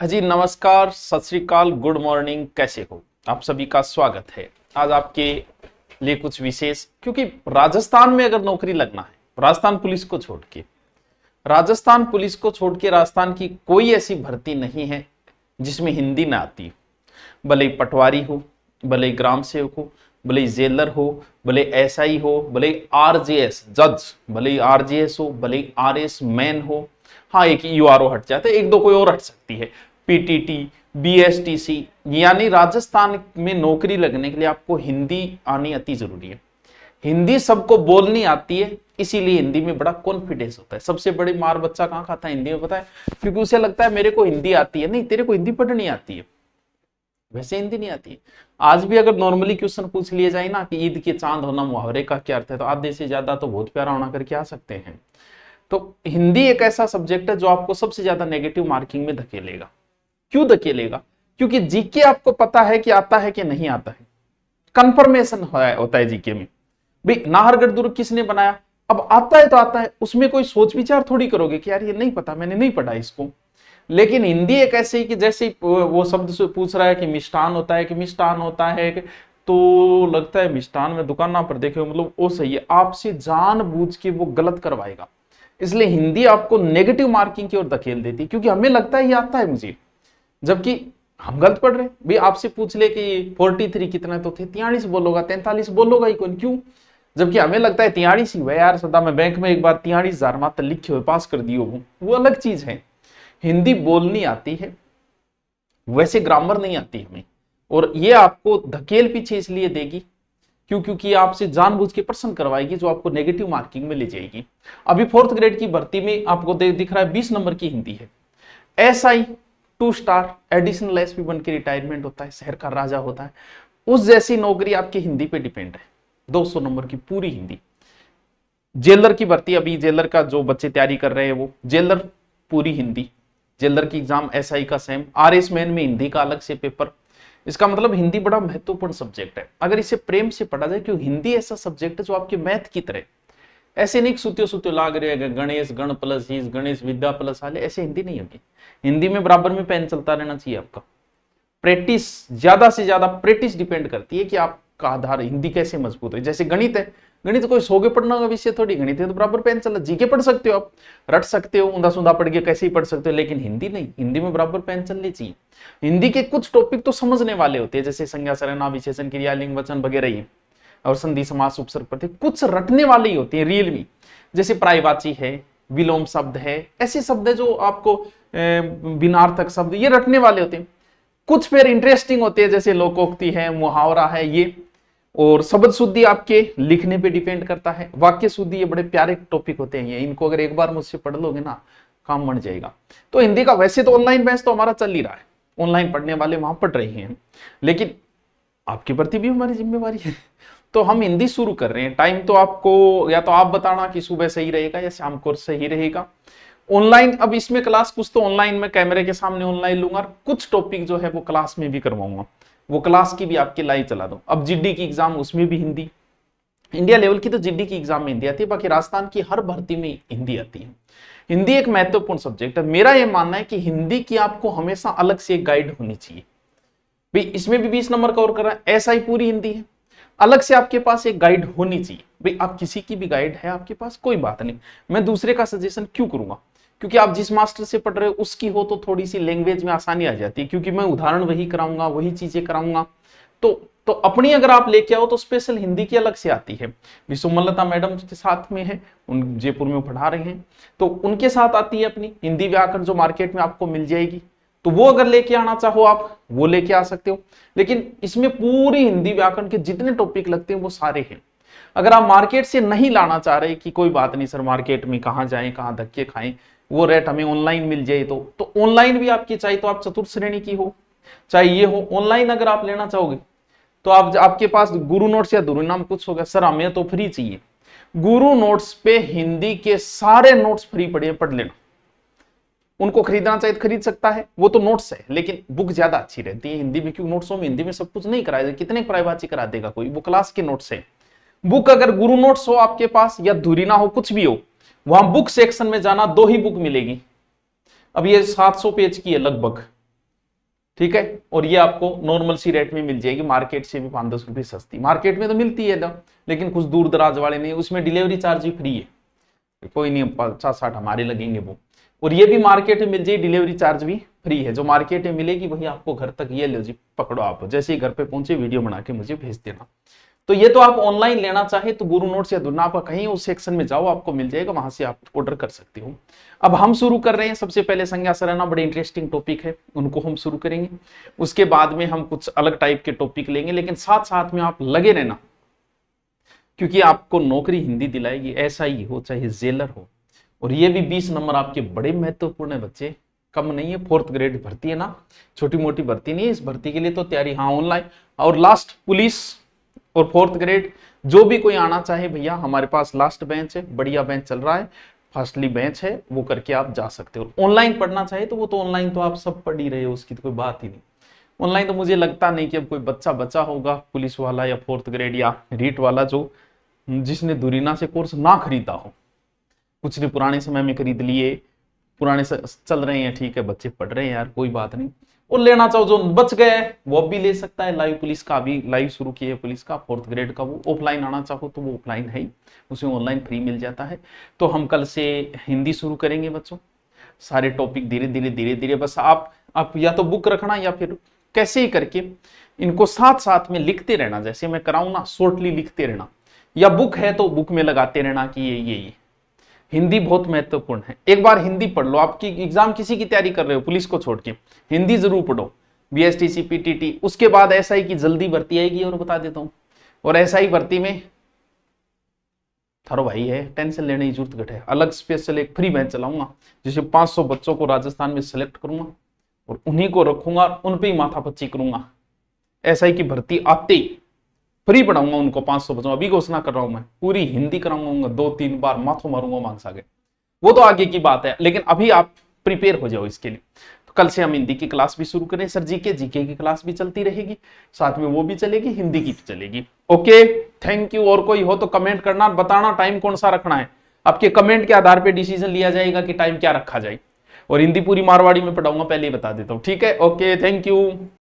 जी नमस्कार, सत श्री अकाल, गुड मॉर्निंग। कैसे हो आप सभी का स्वागत है आज आपके लिए कुछ विशेष। क्योंकि राजस्थान में अगर नौकरी लगना है, राजस्थान पुलिस को छोड़ के राजस्थान की कोई ऐसी भर्ती नहीं है जिसमें हिंदी ना आती। भले ही पटवारी हो, भले ही ग्राम सेवक हो, भले ही जेलर हो, भले एसआई हो, भले ही आरजेएस जज, भले ही आरजेएस हो, भले ही आरएस मैन हो। हाँ, एक यूआरओ हट जाता है, एक दो कोई और हट सकती है, पीटीटी, बीएसटीसी। यानी राजस्थान में नौकरी लगने के लिए आपको हिंदी आनी अति जरूरी है। हिंदी सबको बोलनी आती है, इसीलिए हिंदी में बड़ा कॉन्फिडेंस होता है। सबसे बड़ी मार बच्चा कहां खाता है? हिंदी में, पता है? क्योंकि उसे लगता है मेरे को हिंदी आती है। नहीं, तेरे को हिंदी पढ़नी आती है, वैसे हिंदी नहीं आती है। आज भी अगर नॉर्मली क्वेश्चन पूछ लिए जाए ना कि ईद के चांद होना मुहावरे का क्या अर्थ है, तो आधे से ज्यादा तो बहुत प्यारा होना करके आ सकते हैं। तो हिंदी एक ऐसा सब्जेक्ट है जो आपको सबसे ज्यादा नेगेटिव मार्किंग में धकेलेगा। क्यों धकेलेगा? क्योंकि जीके आपको पता है कि आता है कि नहीं आता है, कंफर्मेशन होता है जीके में। भाई नाहरगढ़ दुर्ग किसने बनाया? अब आता है तो आता है, उसमें कोई सोच विचार थोड़ी करोगे कि यार ये नहीं पता, मैंने नहीं पढ़ा इसको। लेकिन हिंदी एक ऐसे ही कि जैसे ही वो शब्द से पूछ रहा है कि मिष्ठान होता है कि मिष्ठान होता है, तो लगता है मिष्ठान में दुकान पर देखे, मतलब वो सही है, आपसे जानबूझ के वो गलत करवाएगा। इसलिए हिंदी आपको नेगेटिव मार्किंग की ओर धकेल देती है, क्योंकि हमें लगता है ये आता है मुझे, जबकि हम गलत पढ़ रहे हैं। भाई आपसे पूछ ले कि 43 कितना, तो थे 43 बोलोगा, 43 बोलोगा ही कौन? क्यों? जबकि हमें लगता है 43 ही है यार, सदा मैं बैंक में एक बार 43,000 मात्र लिखे हुए पास कर दियो हूं, वो अलग चीज है। हिंदी बोलनी आती है, वैसे ग्रामर नहीं आती हमें। और ये आपको धकेल पीछे इसलिए देगी क्योंकि आपसे जानबूझ के प्रश्न करवाएगी जो आपको नेगेटिव मार्किंग में ले जाएगी। अभी 4th ग्रेड की भर्ती में आपको दिख रहा है 20 नंबर की हिंदी है। एसआई 2 स्टार एडिशनल एसपी बन के रिटायरमेंट होता है, शहर का राजा होता है, उस जैसी नौकरी आपकी हिंदी पे डिपेंड है। 200 नंबर की पूरी हिंदी। जेलर की भर्ती, अभी जेलर का जो बच्चे तैयारी कर रहे हैं वो जेलर पूरी हिंदी। जेलर की एग्जाम एसआई का सेम। आरएस मैन में हिंदी का अलग से पेपर। इसका मतलब हिंदी बड़ा महत्वपूर्ण सब्जेक्ट है अगर इसे प्रेम से पढ़ा जाए, क्योंकि हिंदी ऐसा सब्जेक्ट है जो आपके मैथ की तरह, ऐसे नहीं सुत्यो सुत्यो लाग रहे हैं गणेश गण प्लस हीस, गणेश विद्या प्लस आले, ऐसे हिंदी नहीं होगी। हिंदी में बराबर में पेन चलता रहना चाहिए आपका। प्रैक्टिस, ज्यादा से ज्यादा प्रैक्टिस डिपेंड करती है कि आपका आधार हिंदी कैसे मजबूत है। जैसे गणित है, गणित कोई सोगे पढ़ना होगा विषय थोड़ी, गणित है तो बराबर पेन चला। जीके पढ़ सकते हो आप, रट सकते हो, ऊंधा सूंधा पढ़ के कैसे ही पढ़ सकते हो, लेकिन हिंदी नहीं। हिंदी में बराबर पेन चलनी चाहिए। हिंदी के कुछ टॉपिक तो समझने वाले होते हैं, जैसे संज्ञा सर्वनाम विशेषण क्रिया लिंग वचन वगैरह ही, और संधि समास उपसर्ग प्रत्यय, कुछ रटने वाले ही होते हैं रियल में। जैसे प्रायवाची है, विलोम शब्द है, ऐसे शब्द है जो आपको बिनार्थक शब्द, ये रटने वाले होते हैं। कुछ फिर इंटरेस्टिंग होते हैं, जैसे लोकोक्ति है, मुहावरा है ये। और शब्द शुद्धि आपके लिखने पे डिपेंड करता है। वाक्य शुद्धि, ये बड़े प्यारे टॉपिक होते हैं, ये इनको अगर एक बार मुझसे पढ़ लोगे ना, काम बन जाएगा। तो हिंदी का वैसे तो ऑनलाइन बैच तो हमारा चल ही रहा है, ऑनलाइन पढ़ने वाले वहां पढ़ रहे हैं, लेकिन आपके प्रति भी हमारी जिम्मेवारी है। तो हम हिंदी शुरू कर रहे हैं। टाइम तो आपको, या तो आप बताना कि सुबह सही रहेगा या शाम को सही रहेगा। ऑनलाइन, अब इसमें क्लास कुछ तो ऑनलाइन में कैमरे के सामने ऑनलाइन लूंगा, और कुछ टॉपिक जो है वो क्लास में भी करवाऊंगा, वो क्लास की भी आपकी लाइव चला दो। अब जीडी की एग्जाम, उसमें भी हिंदी, इंडिया लेवल की तो जीडी की एग्जाम में हिंदी आती है, बाकी राजस्थान की हर भर्ती में हिंदी आती है। हिंदी एक महत्वपूर्ण सब्जेक्ट है। मेरा यह मानना है कि हिंदी की आपको हमेशा अलग से एक गाइड होनी चाहिए। भाई इसमें भी 20 नंबर कवर कर रहा है, ऐसा ही पूरी हिंदी है, अलग से आपके पास एक गाइड होनी चाहिए। भाई आप किसी की भी गाइड है आपके पास, कोई बात नहीं, मैं दूसरे का सजेशन क्यों करूंगा? क्योंकि आप जिस मास्टर से पढ़ रहे हो उसकी हो तो थोड़ी सी लैंग्वेज में आसानी आ जाती है, क्योंकि मैं उदाहरण वही कराऊंगा, वही चीजें कराऊंगा। तो अपनी अगर आप लेके आओ तो स्पेशल हिंदी की अलग से आती है। विशुमलता मैडम के साथ में है, उन जयपुर में पढ़ा रहे हैं, तो उनके साथ आती है अपनी हिंदी व्याकरण, जो मार्केट में आपको मिल जाएगी। तो वो अगर लेके आना चाहो आप, वो लेके आ सकते हो। लेकिन इसमें पूरी हिंदी व्याकरण के जितने टॉपिक लगते हैं वो सारे हैं। अगर आप मार्केट से नहीं लाना चाह रहे कि कोई बात नहीं सर, मार्केट में कहाँ जाएं, कहाँ धक्के खाएं, वो रेट हमें ऑनलाइन मिल जाए, तो ऑनलाइन भी आपकी, चाहे तो आप चतुर्थ श्रेणी की हो चाहे ये हो, ऑनलाइन अगर आप लेना चाहोगे तो आपके पास गुरु नोट्स या धुरी नाम कुछ होगा, सर हमें तो फ्री चाहिए। गुरु नोट्स पे हिंदी के सारे नोट्स फ्री पढ़े, पढ़ लेना। उनको खरीदना चाहिए तो खरीद सकता है, वो तो नोट्स है, लेकिन बुक ज्यादा अच्छी रहती है हिंदी में, क्योंकि नोट्सों में हिंदी में सब कुछ नहीं कराया, कितने प्रायवाची करा देगा कोई, वो क्लास के नोट्स है। बुक अगर गुरु नोट्स हो आपके पास, या धुरी ना हो, कुछ भी हो, वहां बुक सेक्शन में जाना, 2 ही बुक मिलेगी। अब ये 700 पेज की है लगभग, ठीक है। और ये आपको नॉर्मल सी रेट में मिल जाएगी, मार्केट से भी 5-10 रुपये सस्ती। मार्केट में तो मिलती है ना, लेकिन कुछ दूर दराज वाले नहीं, उसमें डिलीवरी चार्ज भी फ्री है, कोई नहीं 50-60 हमारे लगेंगे वो। और ये भी मार्केट में मिल जाएगी, डिलीवरी चार्ज भी फ्री है। जो मार्केट में मिलेगी वही आपको घर तक, ये लो जी पकड़ो, आप जैसे ही घर पे पहुंचे वीडियो बना के मुझे भेज देना। तो ये तो आप ऑनलाइन लेना चाहे तो गुरु नोट्स या दुर्ना आपका कहीं उस सेक्शन में जाओ, आपको मिल जाएगा, वहां से आप ऑर्डर कर सकते हो। अब हम शुरू कर रहे हैं। सबसे पहले संज्ञा सरना बड़े इंटरेस्टिंग टॉपिक है, उनको हम शुरू करेंगे। उसके बाद में हम कुछ अलग टाइप के टॉपिक लेंगे, लेकिन साथ साथ में आप लगे रहना, क्योंकि आपको नौकरी हिंदी दिलाएगी, एसआई हो चाहे जेलर हो। और ये भी 20 नंबर आपके बड़े महत्वपूर्ण है बच्चे, कम नहीं है। 4th ग्रेड भर्ती है ना, छोटी मोटी भर्ती नहीं है। इस भर्ती के लिए तो तैयारी हाँ ऑनलाइन। और लास्ट पुलिस और 4th ग्रेड, जो भी कोई आना चाहे भैया, हमारे पास लास्ट बेंच है, बढ़िया बेंच चल रहा है, फर्स्टली बेंच है, वो करके आप जा सकते हो। ऑनलाइन पढ़ना चाहे तो वो तो ऑनलाइन तो आप सब पढ़ ही रहे हो, उसकी तो कोई बात ही नहीं। ऑनलाइन तो मुझे लगता नहीं कि अब कोई बच्चा बचा होगा पुलिस वाला या 4th ग्रेड या रीट वाला जो जिसने दुरीना से कोर्स ना खरीदा हो। कुछ ने पुराने समय में खरीद लिए, पुराने से चल रहे हैं, ठीक है, बच्चे पढ़ रहे हैं यार, कोई बात नहीं। और लेना चाहो जो बच गए वो भी ले सकता है। लाइव पुलिस का अभी लाइव शुरू किया है पुलिस का, 4th ग्रेड का। वो ऑफलाइन आना चाहो तो वो ऑफलाइन है ही, उसमें ऑनलाइन फ्री मिल जाता है। तो हम कल से हिंदी शुरू करेंगे बच्चों, सारे टॉपिक धीरे धीरे धीरे धीरे। बस आप या तो बुक रखना या फिर कैसे ही करके इनको साथ साथ में लिखते रहना, जैसे मैं कराऊं ना, शॉर्टली लिखते रहना, या बुक है तो बुक में लगाते रहना कि ये हिंदी बहुत महत्वपूर्ण है। एक बार हिंदी पढ़ लो, आपकी एग्जाम किसी की तैयारी कर रहे हो पुलिस को छोड़ के, हिंदी जरूर पढ़ो, बीएसटीसी पीटीटी। उसके बाद एसआई की जल्दी भर्ती आएगी, और बता देता हूं। और एसआई भर्ती में थारो भाई है, टेंशन लेने की जरूरत घटे। अलग स्पेशल एक फ्री बैच चलाऊंगा, जिसे 500 बच्चों को राजस्थान में सिलेक्ट करूंगा और उन्हीं को रखूंगा, उन पे ही माथापच्ची करूंगा। एसआई की भर्ती आते ही फ्री पढ़ाऊंगा उनको, 500 बच्चों। अभी घोषणा कर रहा हूं मैं, पूरी हिंदी कराऊंगा, 2-3 बार माथों मारूंगा मांग आगे। वो तो आगे की बात है, लेकिन अभी आप प्रिपेयर हो जाओ इसके लिए। तो कल से हम हिंदी की क्लास भी शुरू करें सर, जीके की क्लास भी चलती रहेगी, साथ में वो भी चलेगी, हिंदी की भी चलेगी। Okay, thank you. और कोई हो तो कमेंट करना, बताना टाइम कौन सा रखना है। आपके कमेंट के आधार पर डिसीजन लिया जाएगा कि टाइम क्या रखा जाए। और हिंदी पूरी मारवाड़ी में पढ़ाऊंगा, पहले ही बता देता हूँ, ठीक है। Okay, thank you.